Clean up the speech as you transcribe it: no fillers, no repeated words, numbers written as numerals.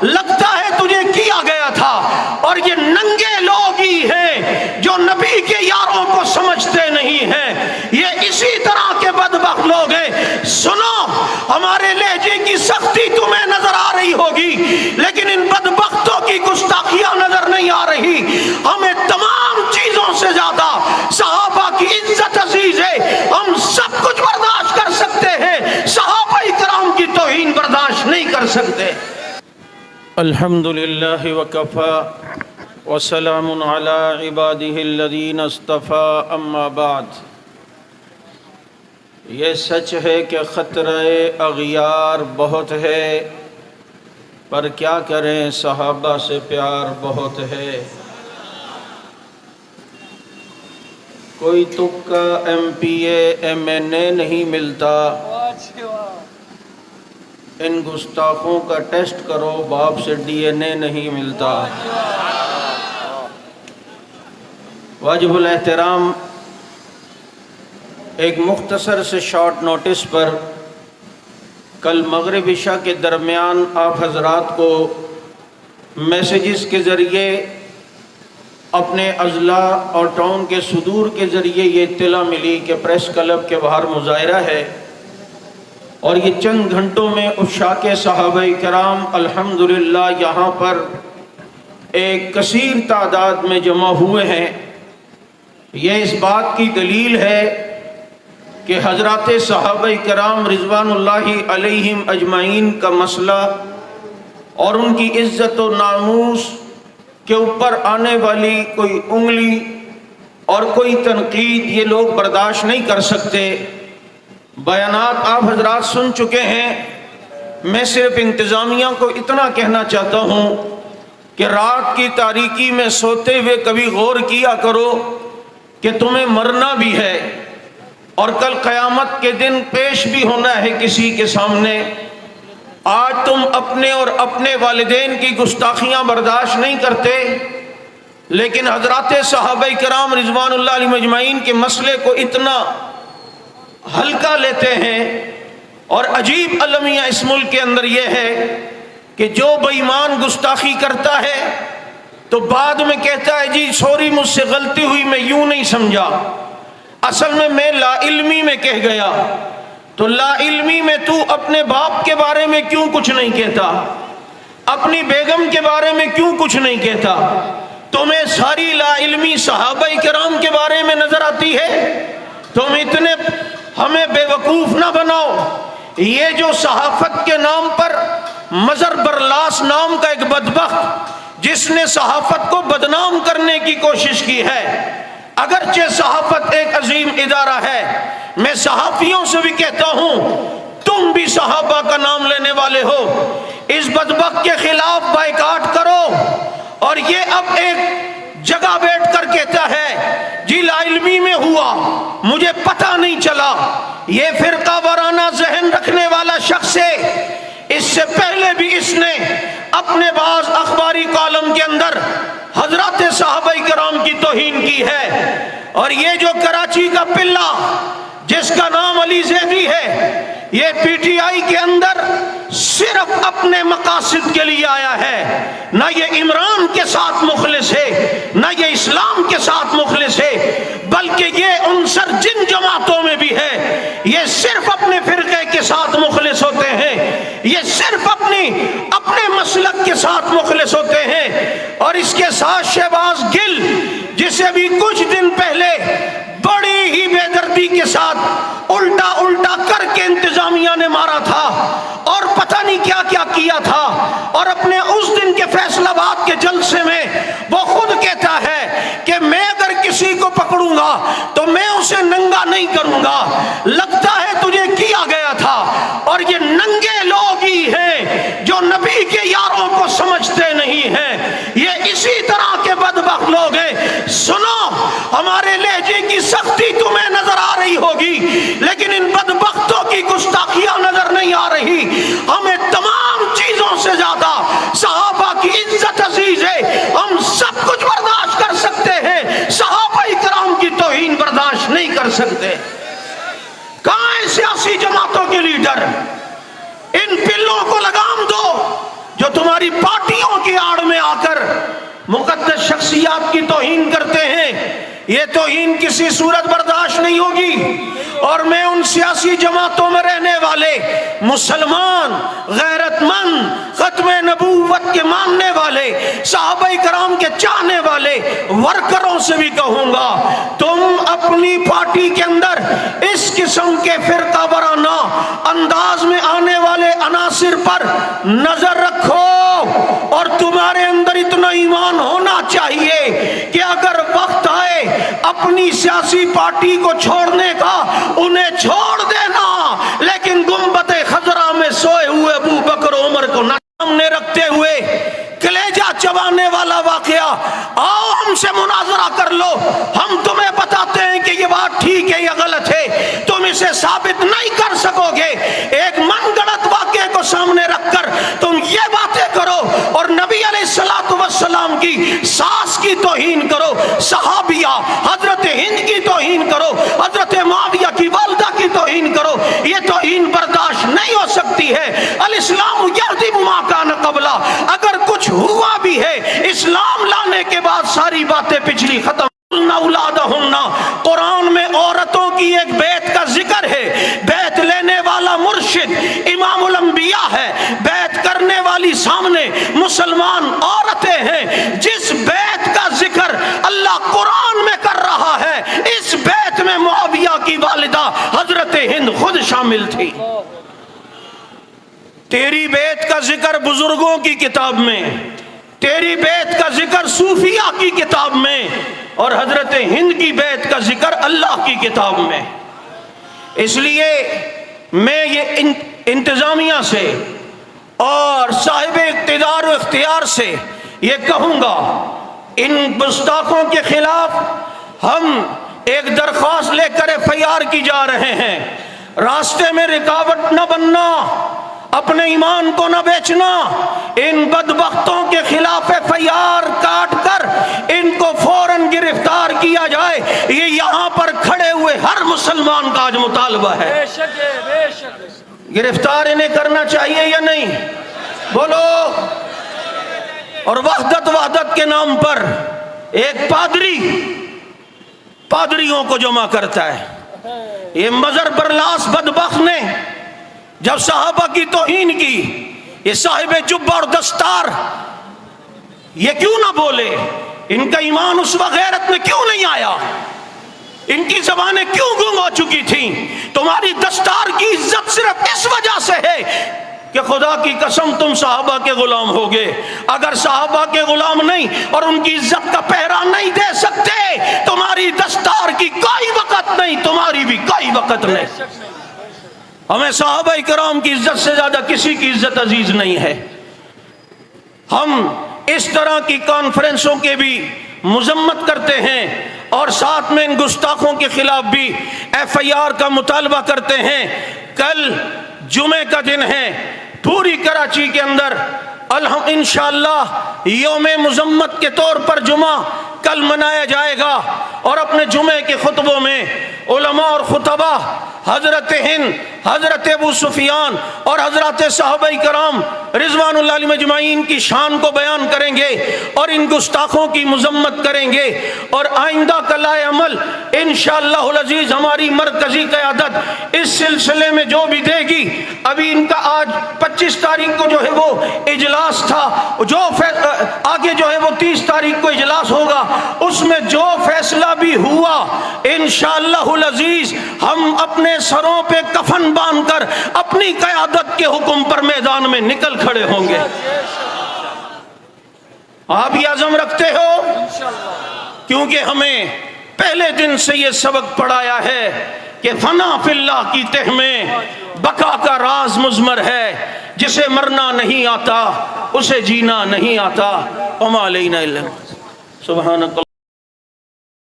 لگتا ہے تجھے کیا گیا تھا، اور یہ ننگے لوگ ہی ہیں جو نبی کے یاروں کو سمجھتے نہیں ہیں، یہ اسی طرح کے بدبخت لوگ ہیں۔ سنو، ہمارے لہجے کی سختی تمہیں نظر آ رہی ہوگی، لیکن ان بدبختوں کی گستاخیاں نظر نہیں آ رہی۔ ہمیں تمام چیزوں سے زیادہ صحابہ کی عزت عزیز ہے، ہم سب کچھ برداشت کر سکتے ہیں، صحابہ کرام کی توہین برداشت نہیں کر سکتے۔ الحمدللہ وکفی وسلام علی عبادہ الذین اصطفی، اما بعد۔ یہ سچ ہے کہ خطرہ اغیار بہت ہے، پر کیا کریں صحابہ سے پیار بہت ہے۔ کوئی تکا M P A M N A نہیں ملتا، ان گستاخوں کا ٹیسٹ کرو، باپ سے ڈی این اے نہیں ملتا۔ واجب الاحترام، ایک مختصر سے شارٹ نوٹس پر کل مغرب عشاء کے درمیان آپ حضرات کو میسیجز کے ذریعے، اپنے اضلاع اور ٹاؤن کے صدور کے ذریعے یہ اطلاع ملی کہ پریس کلب کے باہر مظاہرہ ہے، اور یہ چند گھنٹوں میں عشاق صحابہ کرام الحمدللہ یہاں پر ایک کثیر تعداد میں جمع ہوئے ہیں۔ یہ اس بات کی دلیل ہے کہ حضرات صحابہ کرام رضوان اللہ علیہم اجمعین کا مسئلہ اور ان کی عزت و ناموس کے اوپر آنے والی کوئی انگلی اور کوئی تنقید یہ لوگ برداشت نہیں کر سکتے۔ بیانات آپ حضرات سن چکے ہیں، میں صرف انتظامیہ کو اتنا کہنا چاہتا ہوں کہ رات کی تاریکی میں سوتے ہوئے کبھی غور کیا کرو کہ تمہیں مرنا بھی ہے، اور کل قیامت کے دن پیش بھی ہونا ہے کسی کے سامنے۔ آج تم اپنے اور اپنے والدین کی گستاخیاں برداشت نہیں کرتے، لیکن حضرات صحابہ کرام رضوان اللہ علیہم اجمعین کے مسئلے کو اتنا ہلکا لیتے ہیں۔ اور عجیب المیہ اس ملک کے اندر یہ ہے کہ جو بے ایمان گستاخی کرتا ہے تو بعد میں کہتا ہے جی سوری مجھ سے غلطی ہوئی، میں یوں نہیں سمجھا، اصل میں لا علمی میں کہہ گیا۔ تو لا علمی میں تو اپنے باپ کے بارے میں کیوں کچھ نہیں کہتا، اپنی بیگم کے بارے میں کیوں کچھ نہیں کہتا؟ تمہیں ساری لا علمی صحابہ کرام کے بارے میں نظر آتی ہے؟ تم اتنے ہمیں بے وقوف نہ بناؤ۔ یہ جو صحافت کے نام پر مظہر برلاس نام کا ایک بدبخت جس نے صحافت کو بدنام کرنے کی کوشش کی ہے، اگرچہ صحافت ایک عظیم ادارہ ہے، میں صحافیوں سے بھی کہتا ہوں تم بھی صحابہ کا نام لینے والے ہو، اس بدبخت کے خلاف بائیکاٹ کرو۔ اور یہ اب ایک جگہ بیٹھ کر کہتا ہے جی لا علمی میں ہوا، مجھے پتہ نہیں چلا۔ یہ فرقہ وارانہ ذہن رکھنے والا شخص ہے، اس سے پہلے بھی اس نے اپنے بعض اخباری کالم کے اندر حضرات صحابہ کرام کی توہین کی ہے۔ اور یہ جو کراچی کا پلہ جس کا نام علی زیدی ہے، یہ پی ٹی آئی کے اندر صرف اپنے مقاصد کے لیے آیا ہے، نہ یہ عمران کے ساتھ مخلص ہے، نہ یہ اسلام کے ساتھ مخلص ہے، بلکہ یہ عنصر جن جماعتوں میں بھی ہے یہ صرف اپنے فرقے کے ساتھ مخلص ہوتے ہیں، یہ صرف اپنے مسلک کے ساتھ مخلص ہوتے ہیں۔ اور اس کے ساتھ شہباز گل، جسے بھی کچھ دن پہلے بڑی ہی بے دردی کے ساتھ الٹا کر کے انتظامیہ نے مارا تھا اور پتہ نہیں کیا کیا کیا تھا، اور اپنے اس دن کے فیصل آباد کے جلسے میں وہ خود کہتا ہے کہ میں اگر کسی کو پکڑوں گا تو میں اسے ننگا نہیں کروں گا۔ لگتا ہے تجھے کیا گیا تھا، اور یہ ننگے لوگ ہی ہیں جو نبی کے یاروں کو سمجھتے نہیں ہیں، یہ اسی طرح کے بدبخت لوگ ہیں۔ سنو، ہمارے لہجے کی سختی تمہیں نظر آ رہی ہوگی، لیکن ان بدبختوں کی گستاخیاں نظر نہیں آ رہی۔ ہمیں تمام چیزوں سے زیادہ صحابہ کی عزت عزیز ہے، ہم سب کچھ برداشت کر سکتے ہیں، صحابہ کرام کی توہین برداشت نہیں کر سکتے۔ کہاں ہیں سیاسی جماعتوں کے لیڈر؟ ان پلوں کو لگام دو जो तुम्हारी पार्टियों की आड़ में आकर मुकद्दस शख्सियात की तौहीन करते हैं, ये तौहीन किसी सूरत बर्दाश्त नहीं होगी। और मैं उन सियासी जमातों में रहने वाले मुसलमान, गैरतमंद, खत्म नबूवत के मानने वाले, सहाबाए कराम के चाहने वाले वर्करों से भी कहूंगा, तुम अपनी पार्टी के अंदर इस किस्म के फिरका वराना अंदाज में आने वाले अनासिर पर नजर रखो। और तुम्हारे अंदर इतना ईमान होना चाहिए कि अगर वक्त आए अपनी सियासी पार्टी को छोड़ने का, उन्हें छोड़ देना, लेकिन गुंबद खजरा में सोए हुए अबू बकर उमर को सामने रखते हुए कलेजा चबाने वाला वाकया, आओ हमसे मुनाजरा कर लो, हम तुम्हें बताते हैं कि ये बात ठीक है या गलत है, तुम इसे साबित नहीं कर सकोगे। एक मनगढ़ंत वाकये को सामने रखकर तुम ये बातें करो और नबी अलैहिस्सलातु वस्सलाम की सास की तौहीन करो, सहाबिया हजरत हिंद की तौहीन करो, हजरत मुआविया की वालिदा की तौहीन करो, ये तौहीन बर्दाश्त नहीं हो सकती है। अल इस्लाम यहदिमु मा कान क़ब्ला, अगर कुछ हुआ भी है इस्लाम लाने के बाद सारी बातें पिछली खत्म। कुरान में औरतों की एक बैत का जिक्र है, बैत लेने वाला मुर्शिद इमामुल अंबिया है, बैत करने वाली सामने मुसलमान औरतें हैं। जिस बैत का जिक्र अल्लाह कुरान में कर रहा है, इस बैत में मुआविया की वालिदा हजरत हिंद खुद शामिल थी। तेरी बैत का जिक्र बुजुर्गों की किताब में, तेरी बैत का जिक्र सूफिया की किताब में, और हजरत हिंद की बैत का जिक्र अल्लाह की किताब में। इसलिए मैं ये इंतजामिया से और साहिब इख्तिदार व इख्तियार से ये कहूँगा, इन गुस्ताखों के खिलाफ हम एक दरख्वास्त लेकर FIR की जा रहे हैं। रास्ते में रुकावट न बनना, अपने ईमान को न बेचना, इन बदबख्तों के खिलाफ FIR काट कर इनको फौरन गिरफ्तार किया जाए, ये यहाँ पर खड़े हुए हर मुसलमान का आज मुतालबा है। गिरफ्तार इन्हें करना चाहिए या नहीं, बोलो। और वहदत के नाम पर एक पादरी पादरियों को जमा करता है। ये मजर बरलास बदबख्त ने जब सहाबा की तौहीन की, ये साहिब जुब्बा और दस्तार ये क्यों ना बोले? इनका ईमान उस वक्त गैरत में क्यों नहीं आया? इनकी जबानें क्यों गुम हो चुकी थी? तुम्हारी दस्तार की इज्जत सिर्फ इस वजह से है कि खुदा की कसम तुम साहबा के गुलाम होगे। अगर साहबा के गुलाम नहीं और उनकी इज्जत का पहरा नहीं दे सकते, तुम्हारी दस्तार की कोई वक़्त नहीं, तुम्हारी भी कोई वक़्त नहीं। हमें साहबा इकराम की इज्जत से ज्यादा किसी की इज्जत अजीज नहीं है। हम इस तरह की कॉन्फ्रेंसों के भी मुजम्मत करते हैं और साथ में इन गुस्ताखों के खिलाफ भी FIR का मुतालबा करते हैं। कल जुमे का दिन है, पूरी कराची के अंदर इंशाअल्लाह यौमे मुजम्मत के तौर पर जुमा कल मनाया जाएगा और अपने जुमे के खुतबों में उलमा और खुतबा हजरत हिंद, हजरत अबू सुफियान और हजरत सहाबाए कराम रिजवानुल्लाह अलैहिम अजमाइन की शान को बयान करेंगे और इन गुस्ताखों की मुजम्मत करेंगे। और आइंदा कलाए अमल इंशाअल्लाहुल अजीज हमारी मरकजी क़यादत इस सिलसिले में जो भी देगी, अभी इनका आज 25 तारीख को जो है वो इजलास था, जो आगे जो है वो 30 तारीख को इजलास होगा, उसमें जो फैसला भी हुआ इंशाअल्लाहुल अजीज हम अपने सरों पे कफन बांधकर अपनी क़यादत के हुक्म पर मैदान में निकल खड़े होंगे। आप ये अज़म रखते हो? क्योंकि हमें पहले दिन से ये सबक पढ़ाया है कि फना फिल्लाह की तह में बका का राज मुज़मर है, जिसे मरना नहीं आता उसे जीना नहीं आता। वमा अलैना इल्ला सुब्हानक।